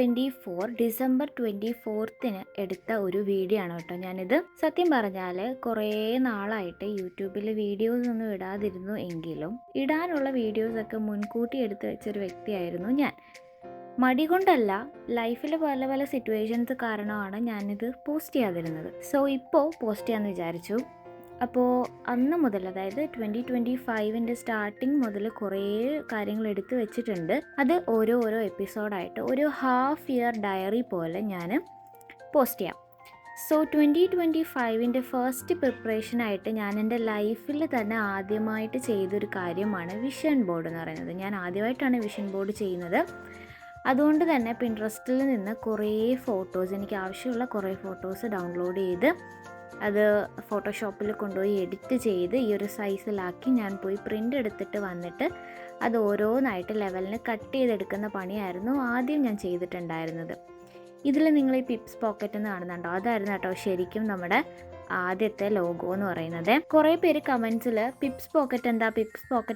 2024 December 24 എടുത്ത ഒരു video ആണ് കേട്ടോ ഞാനിത്. സത്യം പറഞ്ഞാൽ കുറേ നാളായിട്ട് യൂട്യൂബിൽ വീഡിയോസ് ഒന്നും ഇടാതിരുന്നു എങ്കിലും ഇടാനുള്ള വീഡിയോസൊക്കെ മുൻകൂട്ടി എടുത്ത് വെച്ചൊരു വ്യക്തിയായിരുന്നു ഞാൻ. മടി കൊണ്ടല്ല, ലൈഫിൽ പല പല സിറ്റുവേഷൻസ് കാരണമാണ് ഞാനിത് പോസ്റ്റ് ചെയ്യാതിരുന്നത്. സോ ഇപ്പോൾ പോസ്റ്റ് ചെയ്യാമെന്ന് വിചാരിച്ചു. അപ്പോൾ അന്ന് മുതൽ, അതായത് 2025 സ്റ്റാർട്ടിങ് മുതൽ കുറേ കാര്യങ്ങൾ എടുത്തു വെച്ചിട്ടുണ്ട്. അത് ഓരോ എപ്പിസോഡായിട്ട് ഒരു ഹാഫ് ഇയർ ഡയറി പോലെ ഞാൻ പോസ്റ്റ് ചെയ്യാം. സോ 2025 ഫസ്റ്റ് പ്രിപ്പറേഷനായിട്ട് ഞാൻ എൻ്റെ ലൈഫിൽ തന്നെ ആദ്യമായിട്ട് ചെയ്തൊരു കാര്യമാണ് വിഷൻ ബോർഡ് എന്ന് പറയുന്നത്. ഞാൻ ആദ്യമായിട്ടാണ് വിഷൻ ബോർഡ് ചെയ്യുന്നത്. അതുകൊണ്ട് തന്നെ പിൻട്രസ്റ്റിൽ നിന്ന് കുറേ ഫോട്ടോസ്, എനിക്ക് ആവശ്യമുള്ള കുറേ ഫോട്ടോസ് ഡൗൺലോഡ് ചെയ്ത് അത് ഫോട്ടോഷോപ്പിൽ കൊണ്ടുപോയി എഡിറ്റ് ചെയ്ത് ഈ ഒരു സൈസിലാക്കി ഞാൻ പോയി പ്രിൻ്റ് എടുത്തിട്ട് വന്നിട്ട് അത് ഓരോന്നായിട്ട് ലെവലിന് കട്ട് ചെയ്തെടുക്കുന്ന പണിയായിരുന്നു ആദ്യം ഞാൻ ചെയ്തിട്ടുണ്ടായിരുന്നത്. ഇതിൽ നിങ്ങൾ ഈ പിപ്സ് പോക്കറ്റ് എന്ന് കാണുന്നുണ്ടോ, അതായിരുന്നു കേട്ടോ ശരിക്കും നമ്മുടെ ആദ്യത്തെ ലോഗോ എന്ന് പറയുന്നത്. കുറേ പേര് കമൻസിൽ പിപ്സ് പോക്കറ്റ്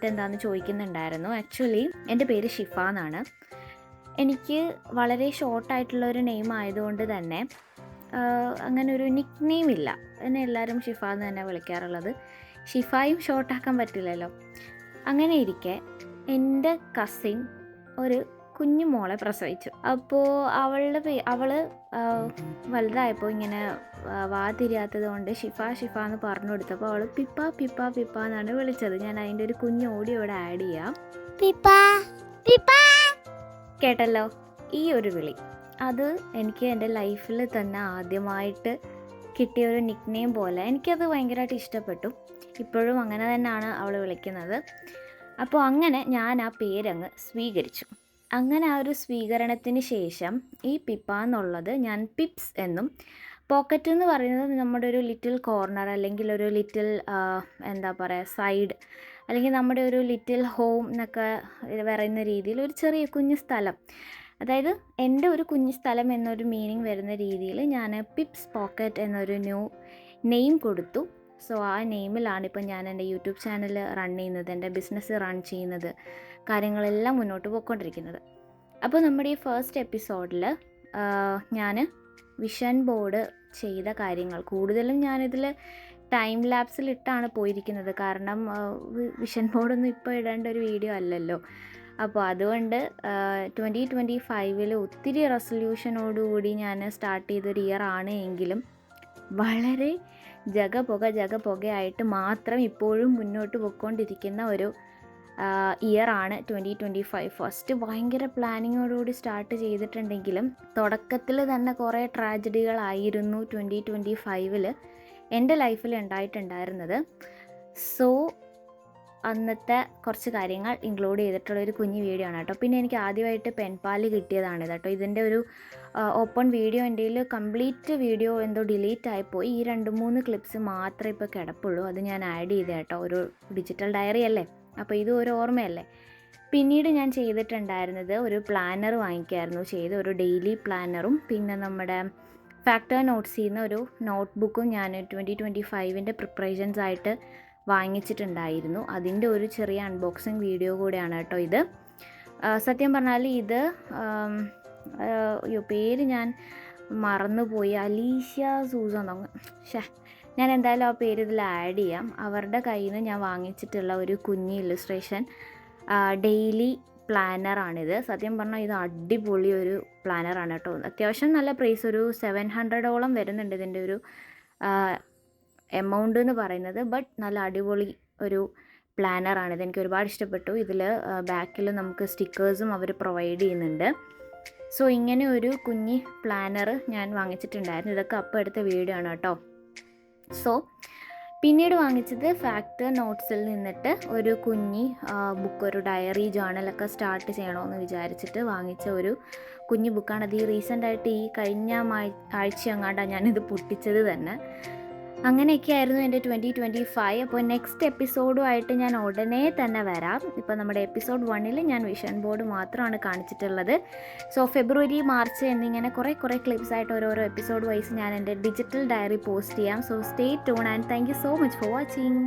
എന്താണെന്ന് ചോദിക്കുന്നുണ്ടായിരുന്നു. ആക്ച്വലി എൻ്റെ പേര് ഷിഫ എന്നാണ്. എനിക്ക് വളരെ ഷോർട്ടായിട്ടുള്ള ഒരു നെയിം ആയതുകൊണ്ട് തന്നെ അങ്ങനെ ഒരു നിക്ക് നെയിം ഇല്ല. എന്നെ എല്ലാവരും ഷിഫ എന്ന് തന്നെ വിളിക്കാറുള്ളത്. ഷിഫായും ഷോർട്ടാക്കാൻ പറ്റില്ലല്ലോ. അങ്ങനെ ഇരിക്കെ എൻ്റെ കസിൻ ഒരു കുഞ്ഞു മോളെ പ്രസവിച്ചു. അപ്പോൾ അവൾ വലുതായപ്പോൾ ഇങ്ങനെ തിരിയാത്തത് കൊണ്ട് ഷിഫ എന്ന് പറഞ്ഞു കൊടുത്തപ്പോൾ അവൾ പിപ്പ എന്നാണ് വിളിച്ചത്. ഞാൻ അതിൻ്റെ ഒരു കുഞ്ഞു ഓഡിയോ ഇവിടെ ആഡ് ചെയ്യാം. കേട്ടല്ലോ ഈ ഒരു വിളി, അത് എനിക്ക് എൻ്റെ ലൈഫിൽ തന്നെ ആദ്യമായിട്ട് കിട്ടിയ ഒരു നിക്ക് നെയിം പോലെ എനിക്കത് ഭയങ്കരമായിട്ട് ഇഷ്ടപ്പെട്ടു. ഇപ്പോഴും അങ്ങനെ തന്നെയാണ് അവൾ വിളിക്കുന്നത്. അപ്പോൾ അങ്ങനെ ഞാൻ ആ പേരങ്ങ് സ്വീകരിച്ചു. അങ്ങനെ ആ ഒരു സ്വീകരണത്തിന് ശേഷം ഈ പിപ്പ എന്നുള്ളത് ഞാൻ പിപ്സ് എന്നും, പോക്കറ്റ് എന്ന് പറയുന്നത് നമ്മുടെ ഒരു ലിറ്റിൽ കോർണർ അല്ലെങ്കിൽ ഒരു ലിറ്റിൽ സൈഡ് അല്ലെങ്കിൽ നമ്മുടെ ഒരു ലിറ്റിൽ ഹോം എന്നൊക്കെ പറയുന്ന രീതിയിൽ ഒരു ചെറിയ കുഞ്ഞു സ്ഥലം, അതായത് എൻ്റെ ഒരു കുഞ്ഞു സ്ഥലം എന്നൊരു മീനിങ് വരുന്ന രീതിയിൽ ഞാൻ പിപ്സ് പോക്കറ്റ് എന്നൊരു ന്യൂ നെയിം കൊടുത്തു. സോ ആ നെയിമിലാണ് ഇപ്പം ഞാൻ എൻ്റെ യൂട്യൂബ് ചാനൽ റൺ ചെയ്യുന്നത്, എൻ്റെ ബിസിനസ് റൺ ചെയ്യുന്നത്, കാര്യങ്ങളെല്ലാം മുന്നോട്ട് പോയിക്കൊണ്ടിരിക്കുന്നത്. അപ്പോൾ നമ്മുടെ ഈ ഫസ്റ്റ് എപ്പിസോഡിൽ ഞാൻ വിഷൻ ബോർഡ് ചെയ്ത കാര്യങ്ങൾ കൂടുതലും ഞാനിതിൽ ടൈം ലാപ്സിലിട്ടാണ് പോയിരിക്കുന്നത്. കാരണം വിഷൻ ബോർഡൊന്നും ഇപ്പോൾ ഇടേണ്ട ഒരു വീഡിയോ അല്ലല്ലോ. അപ്പോൾ അതുകൊണ്ട് 2025 ഒത്തിരി റെസൊല്യൂഷനോടുകൂടി ഞാൻ സ്റ്റാർട്ട് ചെയ്തൊരു ഇയർ ആണ് എങ്കിലും വളരെ ജഗപുകയായിട്ട് മാത്രം ഇപ്പോഴും മുന്നോട്ട് പോയിക്കൊണ്ടിരിക്കുന്ന ഒരു ഇയർ ആണ് 2025. ഫസ്റ്റ് ഭയങ്കര പ്ലാനിങ്ങോടുകൂടി സ്റ്റാർട്ട് ചെയ്തിട്ടുണ്ടെങ്കിലും തുടക്കത്തിൽ തന്നെ കുറേ ട്രാജഡികളായിരുന്നു 2025 എൻ്റെ ലൈഫിൽ ഉണ്ടായിട്ടുണ്ടായിരുന്നത്. സോ അന്നത്തെ കുറച്ച് കാര്യങ്ങൾ ഇൻക്ലൂഡ് ചെയ്തിട്ടുള്ളൊരു കുഞ്ഞു വീഡിയോ ആണ് കേട്ടോ. പിന്നെ എനിക്ക് ആദ്യമായിട്ട് പെൻപാല് കിട്ടിയതാണ് കേട്ടോ. ഇതിൻ്റെ ഒരു ഓപ്പൺ വീഡിയോ എൻ്റെ കയ്യിൽ കംപ്ലീറ്റ് വീഡിയോ എന്തോ ഡിലീറ്റ് ആയിപ്പോയി. ഈ 2-3 ക്ലിപ്സ് മാത്രമേ ഇപ്പോൾ കിടപ്പുള്ളൂ. അത് ഞാൻ ആഡ് ചെയ്തേ കേട്ടോ. ഒരു ഡിജിറ്റൽ ഡയറി അല്ലേ, അപ്പോൾ ഇത് ഒരു ഓർമ്മയല്ലേ. പിന്നീട് ഞാൻ ചെയ്തിട്ടുണ്ടായിരുന്നത് ഒരു പ്ലാനർ വാങ്ങിക്കായിരുന്നു ചെയ്ത്, ഒരു ഡെയിലി പ്ലാനറും പിന്നെ നമ്മുടെ ഫാക്ടർ നോട്ട്സിൽ നിന്ന് ഒരു നോട്ട്ബുക്കും ഞാൻ 2025 പ്രിപ്പറേഷൻസ് ആയിട്ട് വാങ്ങിച്ചിട്ടുണ്ടായിരുന്നു. അതിൻ്റെ ഒരു ചെറിയ അൺബോക്സിങ് വീഡിയോ കൂടെയാണ് കേട്ടോ ഇത്. സത്യം പറഞ്ഞാൽ ഇത് പേര് ഞാൻ മറന്നുപോയി, അലീഷ്യ സൂസൻ. ഞാൻ എന്തായാലും ആ പേര് ഇതിൽ ആഡ് ചെയ്യാം. അവരുടെ കയ്യിൽ നിന്ന് ഞാൻ വാങ്ങിച്ചിട്ടുള്ള ഒരു കുഞ്ഞ് ഇല്ലസ്ട്രേഷൻ ഡെയിലി പ്ലാനറാണിത്. സത്യം പറഞ്ഞാൽ ഇത് അടിപൊളി ഒരു പ്ലാനറാണ് കേട്ടോ. അത്യാവശ്യം നല്ല പ്രൈസ്, ഒരു 700ഓളം വരുന്നുണ്ട് ഇതിൻ്റെ ഒരു എമൗണ്ട് എന്ന് പറയുന്നത്. ബട്ട് നല്ല അടിപൊളി ഒരു പ്ലാനറാണിത്. എനിക്ക് ഒരുപാട് ഇഷ്ടപ്പെട്ടു. ഇതിൽ ബാക്കിൽ നമുക്ക് സ്റ്റിക്കേഴ്സും അവർ പ്രൊവൈഡ് ചെയ്യുന്നുണ്ട്. സോ ഇങ്ങനെ ഒരു കുഞ്ഞി പ്ലാനർ ഞാൻ വാങ്ങിച്ചിട്ടുണ്ടായിരുന്നു. ഇതൊക്കെ അപ്പോൾ എടുത്ത വീഡിയോ ആണ് കേട്ടോ. സോ പിന്നീട് വാങ്ങിച്ചത് ഫാക്ടർ നോട്ട്സിൽ നിന്നിട്ട് ഒരു കുഞ്ഞി ബുക്ക്, ഒരു ഡയറി ജേർണലൊക്കെ സ്റ്റാർട്ട് ചെയ്യണമെന്ന് വിചാരിച്ചിട്ട് വാങ്ങിച്ച ഒരു കുഞ്ഞു ബുക്കാണ്. അത് ഈ റീസെൻ്റായിട്ട് ഈ കഴിഞ്ഞ ആഴ്ച എങ്ങാണ്ടാണ് ഞാനിത് പൊട്ടിച്ചത് തന്നെ. അങ്ങനെയൊക്കെ ആയിരുന്നു എൻ്റെ 2025. അപ്പോൾ നെക്സ്റ്റ് എപ്പിസോഡുമായിട്ട് ഞാൻ ഉടനെ തന്നെ വരാം. ഇപ്പോൾ നമ്മുടെ എപ്പിസോഡ് 1 ഞാൻ വിഷൻ ബോർഡ് മാത്രമാണ് കാണിച്ചിട്ടുള്ളത്. സോ ഫെബ്രുവരി, മാർച്ച് എന്നിങ്ങനെ കുറേ ക്ലിപ്സ് ആയിട്ട് ഓരോരോ എപ്പിസോഡ് വൈസ് ഞാൻ എൻ്റെ ഡിജിറ്റൽ ഡയറി പോസ്റ്റ് ചെയ്യാം. So stay tune and thank you so much for watching.